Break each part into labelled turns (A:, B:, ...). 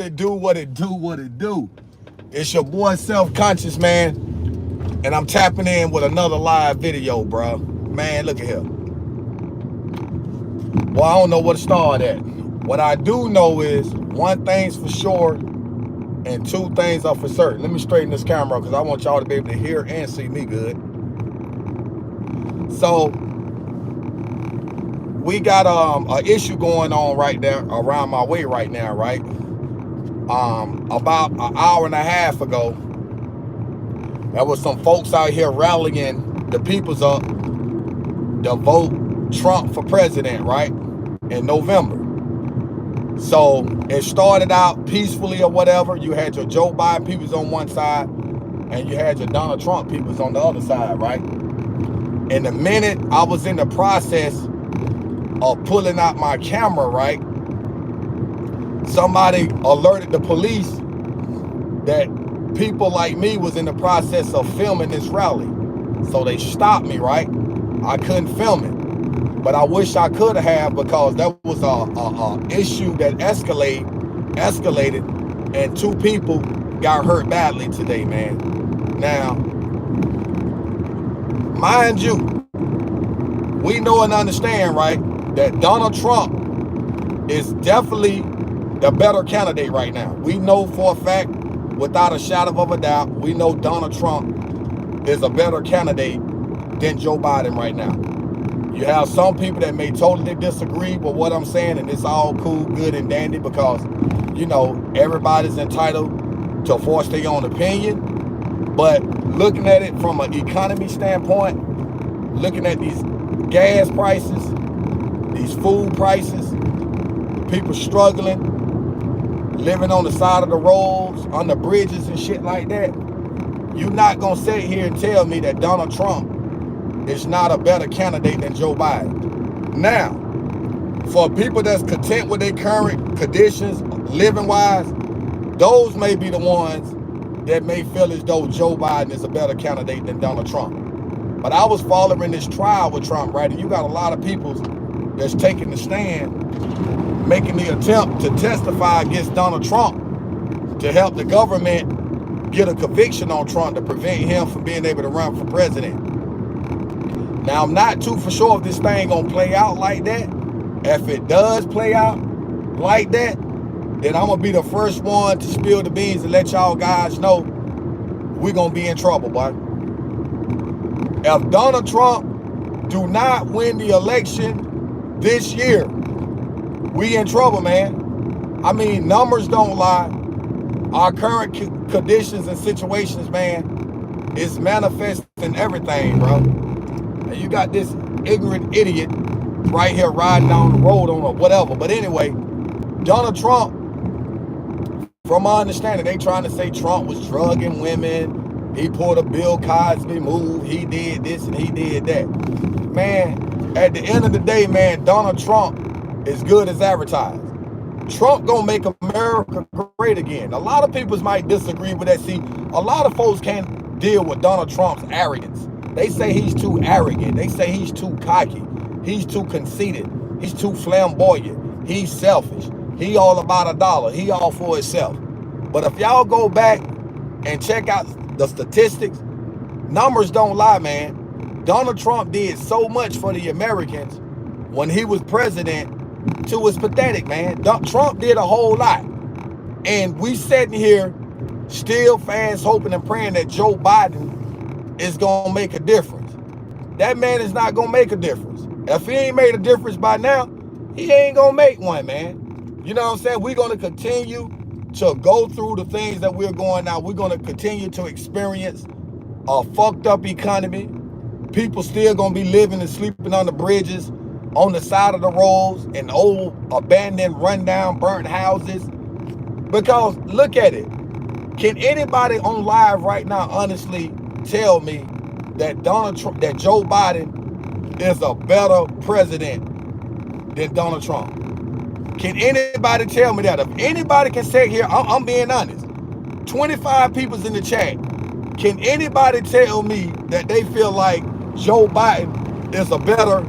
A: it do, what it do, what it do. It's your boy Self-Conscious, man. And I'm tapping in with another live video, bro. Man, look at here. Well, I don't know where to start at. What I do know is one thing's for sure and two things are for certain. Let me straighten this camera because I want y'all to be able to hear and see me good. So we got an issue going on right there around my way right now, right? About an hour and a half ago, there was some folks out here rallying the peoples up to vote Trump for president, right? In November. So it started out peacefully or whatever. You had your Joe Biden peoples on one side and you had your Donald Trump peoples on the other side, right? And the minute I was in the process of pulling out my camera, right, somebody alerted the police that people like me was in the process of filming this rally. So they stopped me, right? I couldn't film it. But I wish I could have, because that was a issue that escalated, and two people got hurt badly today, man. Now, mind you, we know and understand, right, that Donald Trump is definitely the better candidate right now. We know for a fact, without a shadow of a doubt, we know Donald Trump is a better candidate than Joe Biden right now. You have some people that may totally disagree with what I'm saying, and it's all cool, good, and dandy, because, you know, everybody's entitled to force their own opinion. But looking at it from an economy standpoint, looking at these gas prices, these food prices, people struggling, living on the side of the roads, on the bridges and shit like that, you're not going to sit here and tell me that Donald Trump is not a better candidate than Joe Biden. Now, for people that's content with their current conditions, living-wise, those may be the ones that may feel as though Joe Biden is a better candidate than Donald Trump. But I was following this trial with Trump, right? And you got a lot of people that's taking the stand, making the attempt to testify against Donald Trump to help the government get a conviction on Trump to prevent him from being able to run for president. Now, I'm not too for sure if this thing gonna play out like that. If it does play out like that, then I'm gonna be the first one to spill the beans and let y'all guys know we're gonna be in trouble, boy. If Donald Trump do not win the election this year, we in trouble, man. I mean, numbers don't lie. Our current conditions and situations, man, is manifesting everything, bro. And you got this ignorant idiot right here riding down the road on or whatever. But anyway, Donald Trump, from my understanding, they trying to say Trump was drugging women. He pulled a Bill Cosby move. He did this and he did that. Man, at the end of the day, man, Donald Trump is good as advertised. Trump gonna make America great again. A lot of people might disagree with that. See, a lot of folks can't deal with Donald Trump's arrogance. They say he's too arrogant. They say he's too cocky. He's too conceited. He's too flamboyant. He's selfish. He all about a dollar. He all for himself. But if y'all go back and check out the statistics, numbers don't lie, man. Donald Trump did so much for the Americans when he was president, to it's pathetic, man. Trump did a whole lot. And we sitting here still fast hoping and praying that Joe Biden is gonna make a difference. That man is not gonna make a difference. If he ain't made a difference by now, he ain't gonna make one, man. You know what I'm saying? We're gonna continue to go through the things that we're going now. We're gonna continue to experience a fucked up economy. People still gonna be living and sleeping on the bridges, on the side of the roads, in old, abandoned, rundown, burnt houses. Because look at it. Can anybody on live right now honestly tell me that that Joe Biden is a better president than Donald Trump? Can anybody tell me that? If anybody can say here, I'm being honest, 25 people's in the chat. Can anybody tell me that they feel like Joe Biden is a better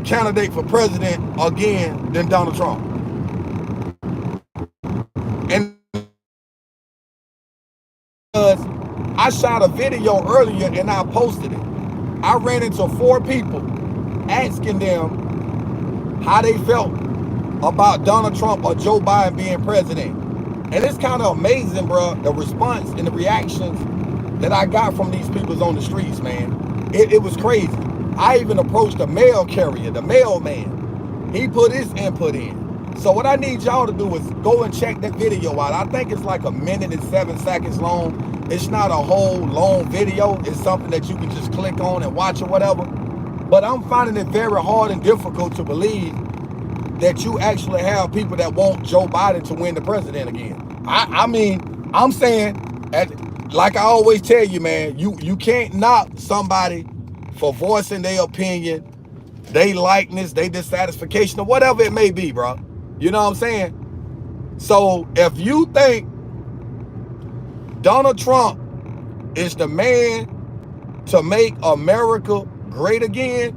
A: candidate for president again than Donald Trump? And I shot a video earlier and I posted it. I ran into 4 people asking them how they felt about Donald Trump or Joe Biden being president. And it's kind of amazing, bro, the response and the reactions that I got from these people on the streets, man. It was crazy. I even approached the mail carrier, the mailman. He put his input in. So what I need y'all to do is go and check that video out. I think it's like 1 minute and 7 seconds long. It's not a whole long video. It's something that you can just click on and watch or whatever. But I'm finding it very hard and difficult to believe that you actually have people that want Joe Biden to win the president again. I mean, I'm saying, like I always tell you, man, you can't knock somebody for voicing their opinion, their likeness, their dissatisfaction, or whatever it may be, bro. You know what I'm saying? So if you think Donald Trump is the man to make America great again,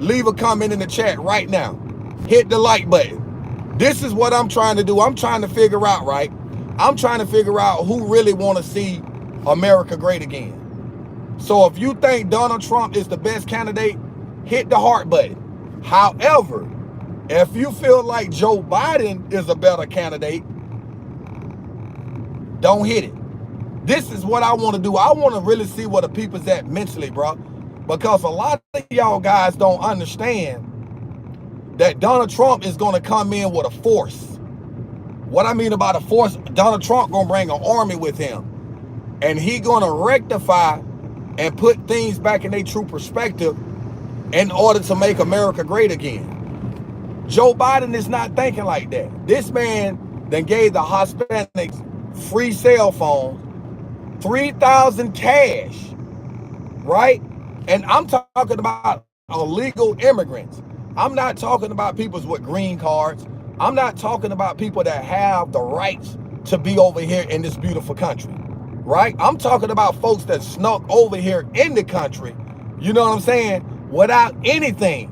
A: leave a comment in the chat right now. Hit the like button. This is what I'm trying to do. I'm trying to figure out, right? I'm trying to figure out who really want to see America great again. So if you think Donald Trump is the best candidate, hit the heart button. However, if you feel like Joe Biden is a better candidate, don't hit it. This is what I want to do. I want to really see where the people's at mentally, bro. Because a lot of y'all guys don't understand that Donald Trump is going to come in with a force. What I mean about a force, Donald Trump going to bring an army with him. And he going to rectify and put things back in their true perspective in order to make America great again. Joe Biden is not thinking like that. This man then gave the Hispanics free cell phones, 3,000 cash, right? And I'm talking about illegal immigrants. I'm not talking about people with green cards. I'm not talking about people that have the rights to be over here in this beautiful country, right? I'm talking about folks that snuck over here in the country, you know what I'm saying, without anything.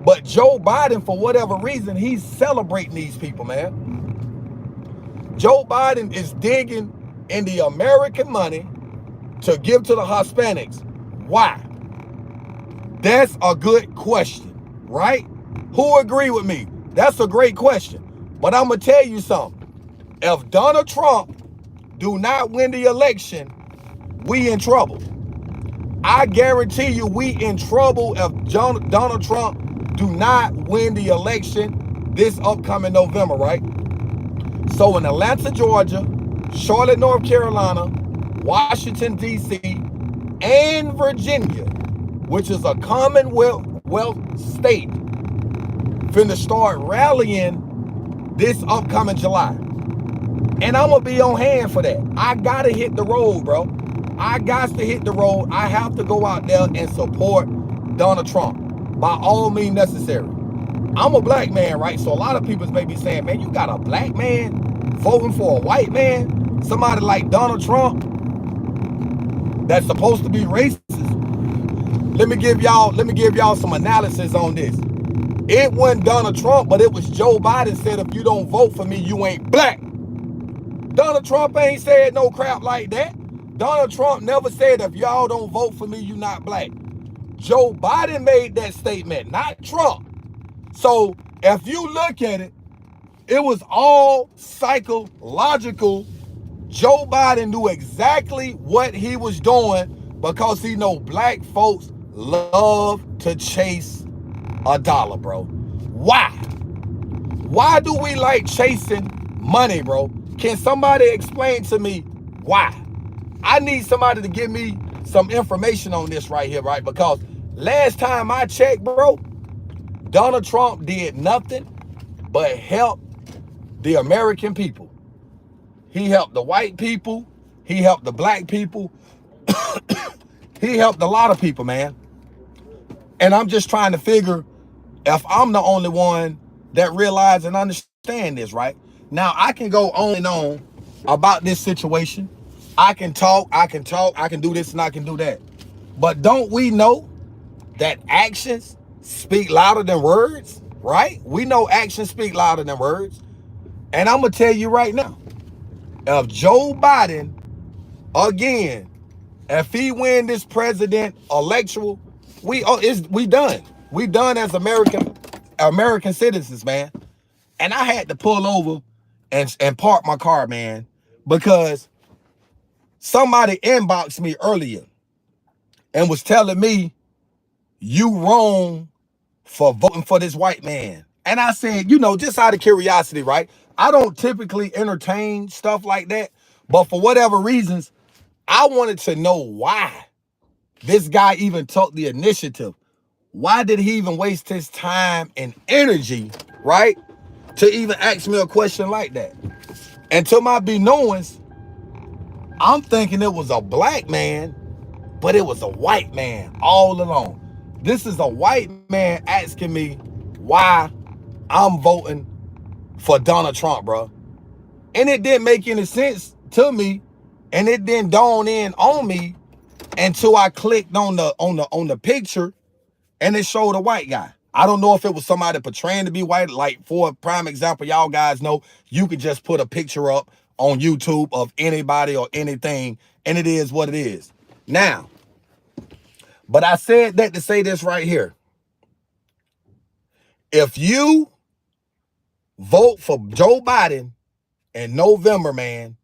A: But Joe Biden, for whatever reason, he's celebrating these people, man. Joe Biden is digging in the American money to give to the Hispanics. Why? That's a good question, right? Who agree with me? That's a great question. But I'm going to tell you something. If Donald Trump do not win the election, we in trouble. I guarantee you we in trouble if Donald Trump do not win the election this upcoming November, right? So in Atlanta, Georgia, Charlotte, North Carolina, Washington, D.C., and Virginia, which is a Commonwealth state, finna start rallying this upcoming July. And I'm going to be on hand for that. I got to hit the road, bro. I got to hit the road. I have to go out there and support Donald Trump by all means necessary. I'm a black man, right? So a lot of people may be saying, man, you got a black man voting for a white man? Somebody like Donald Trump that's supposed to be racist? Let me give y'all some analysis on this. It wasn't Donald Trump, but it was Joe Biden said, if you don't vote for me, you ain't black. Donald Trump ain't said no crap like that. Donald Trump never said, if y'all don't vote for me, you not black. Joe Biden made that statement, not Trump. So if you look at it, it was all psychological. Joe Biden knew exactly what he was doing because he know black folks love to chase a dollar, bro. Why? Why do we like chasing money, bro? Can somebody explain to me why? I need somebody to give me some information on this right here, right? Because last time I checked, bro, Donald Trump did nothing but help the American people. He helped the white people. He helped the black people. He helped a lot of people, man. And I'm just trying to figure if I'm the only one that realize and understand this, right? Now, I can go on and on about this situation. I can talk, I can do this and I can do that. But don't we know that actions speak louder than words, right? We know actions speak louder than words. And I'm going to tell you right now, if Joe Biden Again, if he win this president electoral, we done. We done as American citizens, man. And I had to pull over and park my car, man, because somebody inboxed me earlier and was telling me you wrong for voting for this white man. And I said, just out of curiosity, right? I don't typically entertain stuff like that, but for whatever reasons, I wanted to know why this guy even took the initiative. Why did he even waste his time and energy, right, to even ask me a question like that? And to my be-knowings, I'm thinking it was a black man, but it was a white man all along. This is a white man asking me why I'm voting for Donald Trump, bro. And it didn't make any sense to me, and it didn't dawn in on me until I clicked on the picture and it showed a white guy. I don't know if it was somebody portraying to be white. Like, for a prime example, y'all guys know you could just put a picture up on YouTube of anybody or anything, and it is what it is. Now, but I said that to say this right here. If you vote for Joe Biden in November, man,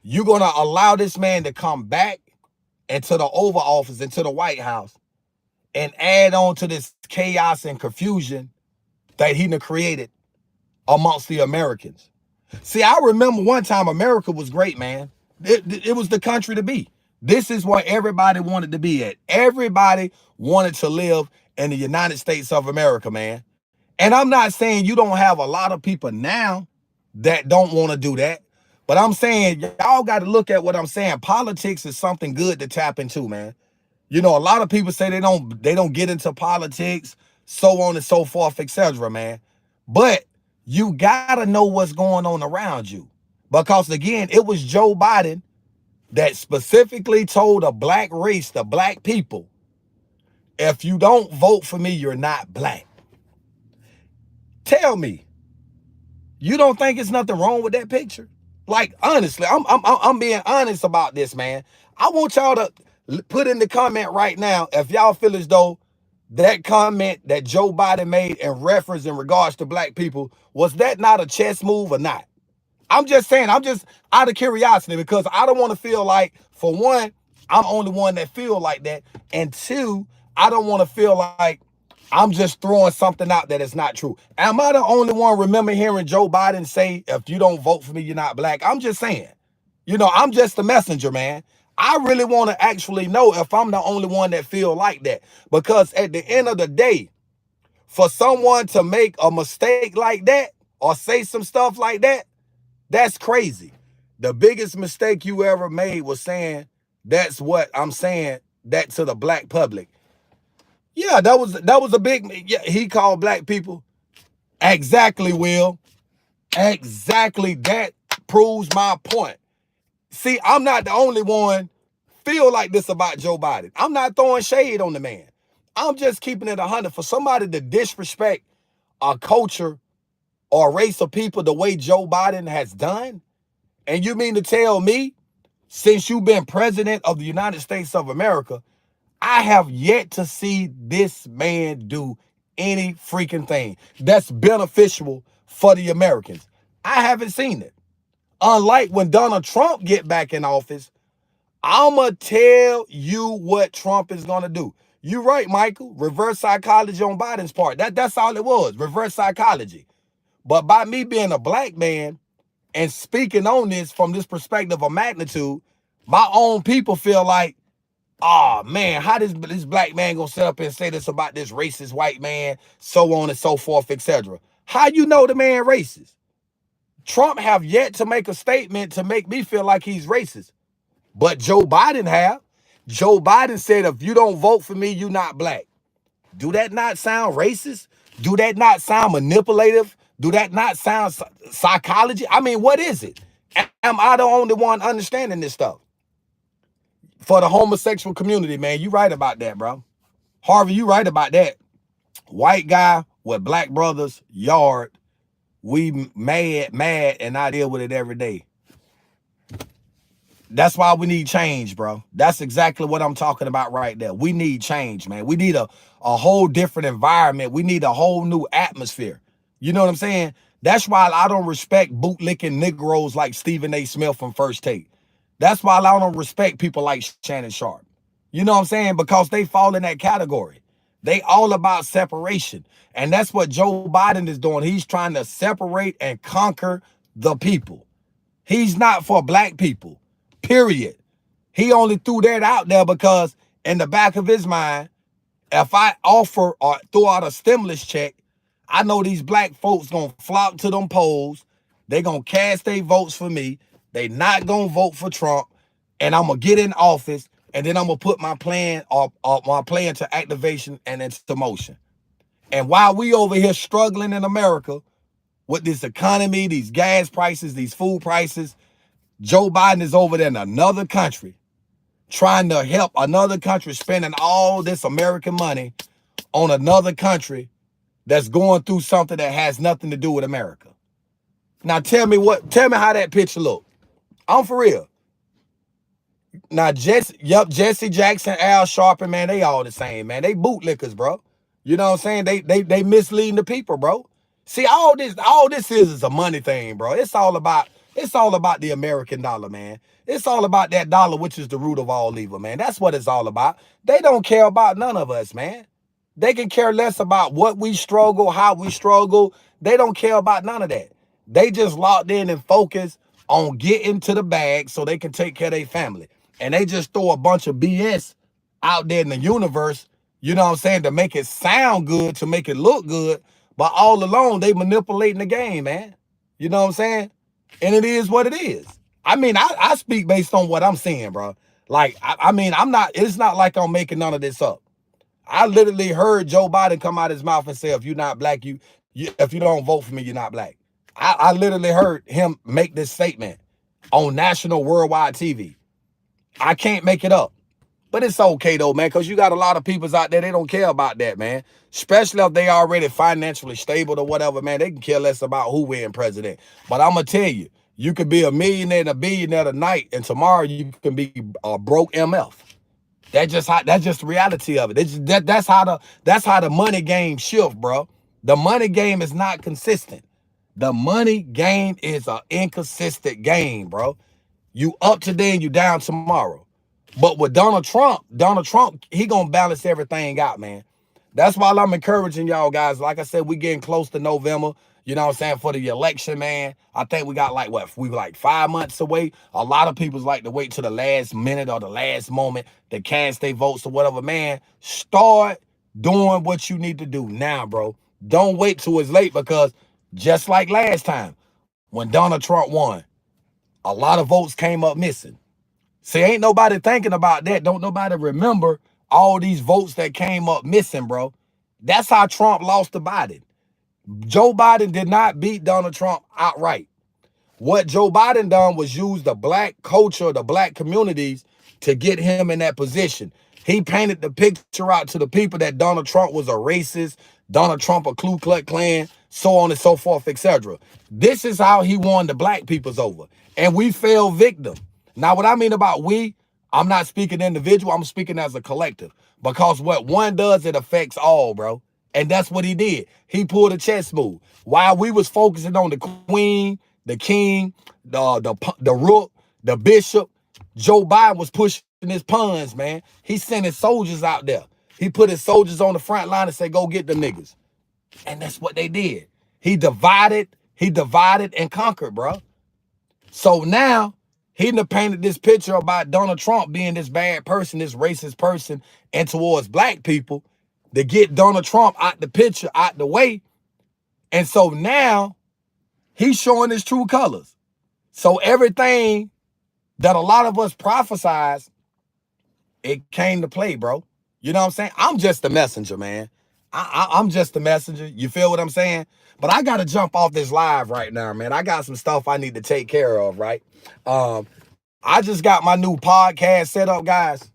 A: you're going to allow this man to come back into the Oval Office, into the White House, and add on to this chaos and confusion that he created amongst the Americans. See, I remember one time America was great, man. It was the country to be. This is where everybody wanted to be at. Everybody wanted to live in the United States of America, man. And I'm not saying you don't have a lot of people now that don't want to do that. But I'm saying y'all got to look at what I'm saying. Politics is something good to tap into, man. A lot of people say they don't get into politics, so on and so forth, etc., man. But you gotta know what's going on around you. Because again, it was Joe Biden that specifically told a black race, the black people, if you don't vote for me, you're not black. Tell me, you don't think it's nothing wrong with that picture? Like, honestly, I'm being honest about this, man. I want y'all to put in the comment right now if y'all feel as though that comment that Joe Biden made in reference in regards to black people, was that not a chess move or not? I'm just saying, I'm just out of curiosity, because I don't want to feel like, for one, I'm the only one that feel like that. And two, I don't want to feel like I'm just throwing something out that is not true. Am I the only one remember hearing Joe Biden say, if you don't vote for me, you're not black? I'm just saying, I'm just the messenger, man. I really want to actually know if I'm the only one that feel like that. Because at the end of the day, for someone to make a mistake like that or say some stuff like that, that's crazy. The biggest mistake you ever made was saying, that's what I'm saying, that to the black public. Yeah, that was a big, yeah, he called black people. Exactly, Will. Exactly. That proves my point. See, I'm not the only one feel like this about Joe Biden. I'm not throwing shade on the man. I'm just keeping it 100. For somebody to disrespect a culture or a race of people the way Joe Biden has done, and you mean to tell me, since you've been president of the United States of America, I have yet to see this man do any freaking thing that's beneficial for the Americans. I haven't seen it. Unlike when Donald Trump get back in office, I'ma tell you what Trump is gonna do. You're right, Michael. Reverse psychology on Biden's part. That's all it was. Reverse psychology. But by me being a black man and speaking on this from this perspective of magnitude, my own people feel like, oh man, how this black man gonna sit up and say this about this racist white man, so on and so forth, etc. How you know the man racist? Trump have yet to make a statement to make me feel like he's racist. But Joe Biden have. Joe Biden said, if you don't vote for me, you're not black. Do that not sound racist? Do that not sound manipulative? Do that not sound psychology? I mean, what is it? Am I the only one understanding this stuff? For the homosexual community, man, you right about that, bro. Harvey, you right about that. White guy with black brothers, yard, we mad, and I deal with it every day. That's why we need change, bro. That's exactly what I'm talking about right there. We need change, man. We need a whole different environment. We need a whole new atmosphere. You know what I'm saying? That's why I don't respect bootlicking Negroes like Stephen A. Smith from First Take. That's why I don't respect people like Shannon Sharp. You know what I'm saying? Because they fall in that category. They all about separation. And that's what Joe Biden is doing. He's trying to separate and conquer the people. He's not for black people, period. He only threw that out there because in the back of his mind, if I offer or throw out a stimulus check, I know these black folks gonna flock to them polls. They gonna cast their votes for me. They not gonna vote for Trump, and I'm gonna get in office, and then I'm gonna put my plan or my plan to activation and into motion. And while we over here struggling in America with this economy, these gas prices, these food prices, Joe Biden is over there in another country trying to help another country, spending all this American money on another country that's going through something that has nothing to do with America. Now tell me how that picture look. I'm for real. Now Jesse Jackson, Al Sharpton, man, they all the same, man. They bootlickers, bro. You know what I'm saying? They misleading the people, bro. See, all this is a money thing, bro. It's all about the American dollar, man. It's all about that dollar, which is the root of all evil, man. That's what it's all about. They don't care about none of us, man. They can care less about what we struggle, how we struggle. They don't care about none of that. They just locked in and focused on getting to the bag so they can take care of their family. And they just throw a bunch of BS out there in the universe, you know what I'm saying, to make it sound good, to make it look good. But all along, they manipulating the game, man. You know what I'm saying? And it is what it is. I mean, I speak based on what I'm seeing, bro. Like, I mean, it's not like I'm making none of this up. I literally heard Joe Biden come out his mouth and say, if you're not black, if you don't vote for me, you're not black. I literally heard him make this statement on national worldwide TV. I can't make it up. But it's okay though, man, because you got a lot of peoples out there, they don't care about that, man. Especially if they already financially stable or whatever, man. They can care less about who wins president. But I'm going to tell you, you could be a millionaire and a billionaire tonight, and tomorrow you can be a broke MF. That's just the reality of it. That's how the money game shift, bro. The money game is not consistent. The money game is an inconsistent game, bro. You up today and you down tomorrow. But with Donald Trump, he gonna balance everything out, man. That's why I'm encouraging y'all guys. Like I said, we getting close to November. You know what I'm saying? For the election, man. I think we got like 5 months away. A lot of people like to wait to the last minute or the last moment to cast their votes or whatever, man. Start doing what you need to do now, bro. Don't wait till it's late, because just like last time when Donald Trump won, a lot of votes came up missing. See, ain't nobody thinking about that. Don't nobody remember all these votes that came up missing, bro. That's how Trump lost to Biden. Joe Biden did not beat Donald Trump outright. What Joe Biden done was use the black culture, the black communities, to get him in that position. He painted the picture out to the people that Donald Trump was a racist, Donald Trump a Ku Klux Klan, so on and so forth, etc. This is how he won the black peoples over. And we fell victim. Now, what I mean about we, I'm not speaking individual, I'm speaking as a collective. Because what one does, it affects all, bro. And that's what he did. He pulled a chess move. While we was focusing on the queen, the king, the rook, the bishop, Joe Biden was pushing his pawns, man. He sent his soldiers out there. He put his soldiers on the front line and said, go get the niggas. And that's what they did. He divided and conquered, bro. So now, he done painted this picture about Donald Trump being this bad person, this racist person, and towards black people, to get Donald Trump out the picture, out the way. And so now he's showing his true colors. So everything that a lot of us prophesized, it came to play, bro. You know what I'm saying? I'm just the messenger, man. I'm just the messenger. You feel what I'm saying? But I got to jump off this live right now, man. I got some stuff I need to take care of, right? I just got my new podcast set up, guys.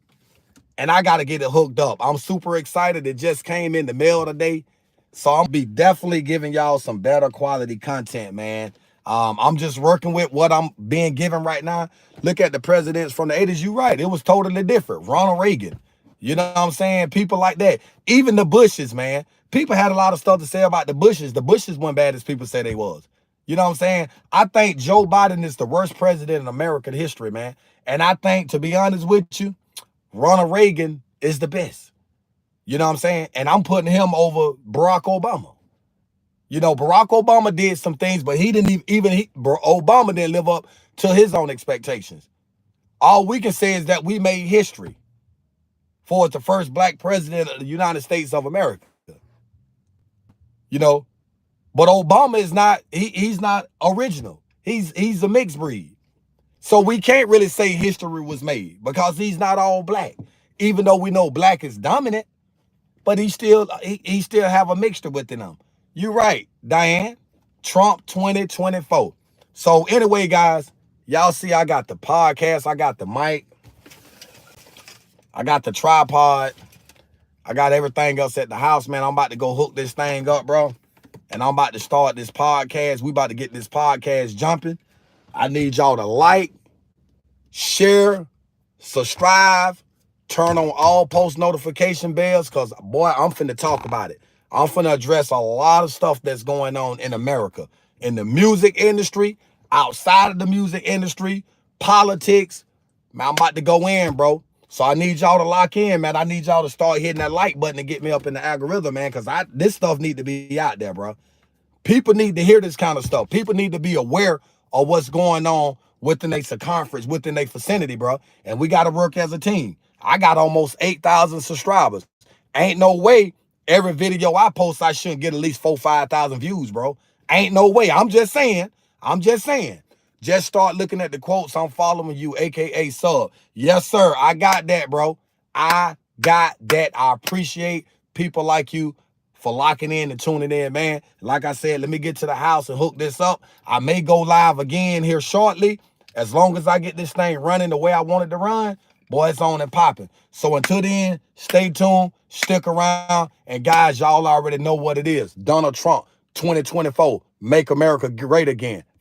A: And I got to get it hooked up. I'm super excited. It just came in the mail today. So I'm be definitely giving y'all some better quality content, man. I'm just working with what I'm being given right now. Look at the presidents from the 80s. You're right. It was totally different. Ronald Reagan. You know what I'm saying? People like that. Even the Bushes, man. People had a lot of stuff to say about the Bushes. The Bushes weren't bad as people say they was. You know what I'm saying? I think Joe Biden is the worst president in American history, man. And I think, to be honest with you, Ronald Reagan is the best. You know what I'm saying? And I'm putting him over Barack Obama. You know, Barack Obama did some things, but he didn't Obama didn't live up to his own expectations. All we can say is that we made history for the first black president of the United States of America. You know, but Obama is not, he's not original. He's a mixed breed. So we can't really say history was made because he's not all black. Even though we know black is dominant, but he still have a mixture within him. You're right, Diane. Trump 2024. So anyway, guys, y'all see I got the podcast, I got the mic, I got the tripod, I got everything else at the house, man. I'm about to go hook this thing up, bro. And I'm about to start this podcast. We about to get this podcast jumping. I need y'all to like, share, subscribe, turn on all post notification bells, because, boy, I'm finna talk about it. I'm finna address a lot of stuff that's going on in America, in the music industry, outside of the music industry, politics. Man, I'm about to go in, bro. So I need y'all to lock in, man. I need y'all to start hitting that like button to get me up in the algorithm, man, because this stuff need to be out there, bro. People need to hear this kind of stuff. People need to be aware of what's going on within their circumference, within their vicinity, bro. And we got to work as a team. I got almost 8,000 subscribers. Ain't no way every video I post I shouldn't get at least 4,000-5,000 views, bro. Ain't no way. I'm just saying. Just start looking at the quotes. I'm following you, aka sub. Yes, sir. I got that, bro. I got that. I appreciate people like you for locking in and tuning in, man. Like I said, let me get to the house and hook this up. I may go live again here shortly. As long as I get this thing running the way I want it to run, boy, it's on and popping. So until then, stay tuned, stick around, and guys, y'all already know what it is. Donald Trump, 2024, make America great again.